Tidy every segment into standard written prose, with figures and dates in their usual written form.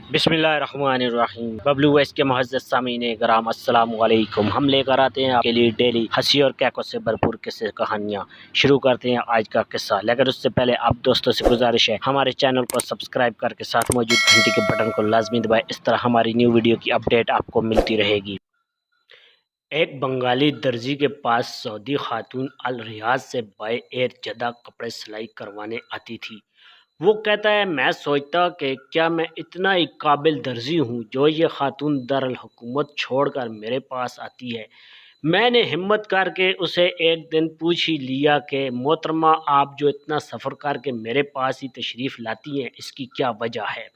बिस्मिल्लाहिर्रहमानिर्रहीम। बबलू वैस के मुअज़्ज़ज़ सामीन कराम, अस्सलाम वालेकुम। हम लेकर आते हैं आपके लिए डेली हंसी और कैकों से भरपूर किस्से कहानियाँ। शुरू करते हैं आज का किस्सा, लेकिन उससे पहले आप दोस्तों से गुजारिश है हमारे चैनल को सब्सक्राइब करके साथ मौजूद घंटी के बटन को लाजमी दबाएं। इस तरह हमारी न्यू वीडियो की अपडेट आपको मिलती रहेगी। एक बंगाली दर्जी के पास सऊदी खातून अल रियाज से बाय एयर जद्दा कपड़े सिलाई करवाने आती थी। वो कहता है, मैं सोचता कि क्या मैं इतना ही काबिल दर्जी हूँ जो ये खातून दारुल हुकूमत छोड़कर मेरे पास आती है। मैंने हिम्मत करके उसे एक दिन पूछ ही लिया कि मोहतरमा, आप जो इतना सफ़र करके मेरे पास ही तशरीफ़ लाती हैं, इसकी क्या वजह है।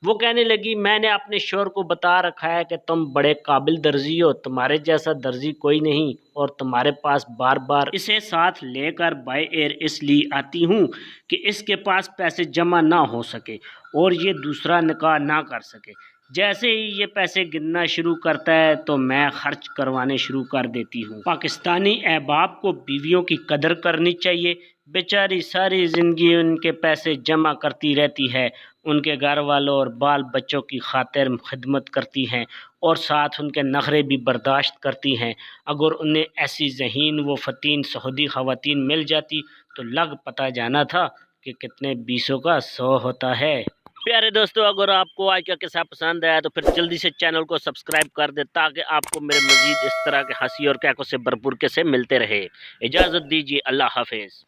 वो कहने लगी, मैंने अपने शोहर को बता रखा है कि तुम बड़े काबिल दर्जी हो, तुम्हारे जैसा दर्जी कोई नहीं, और तुम्हारे पास बार बार इसे साथ लेकर बाय एयर इसलिए आती हूँ कि इसके पास पैसे जमा ना हो सके और ये दूसरा निकाह ना कर सके। जैसे ही ये पैसे गिनना शुरू करता है तो मैं खर्च करवाने शुरू कर देती हूँ। पाकिस्तानी अहबाब को बीवियों की कदर करनी चाहिए। बेचारी सारी ज़िंदगी उनके पैसे जमा करती रहती है, उनके घर वालों और बाल बच्चों की खातिर खिदमत करती हैं और साथ उनके नखरे भी बर्दाश्त करती हैं। अगर उन्हें ऐसी ज़हीन व फ़तीन सऊदी ख़वातीन मिल जाती तो लग पता जाना था कि कितने बीसों का 100 होता है। प्यारे दोस्तों, अगर आपको आज का किस्सा पसंद आया तो फिर जल्दी से चैनल को सब्सक्राइब कर दे ताकि आपको मेरे मज़ीद इस तरह के हंसी और कैकों से भरपूर किस्से मिलते रहे। इजाज़त दीजिए, अल्लाह हाफिज़।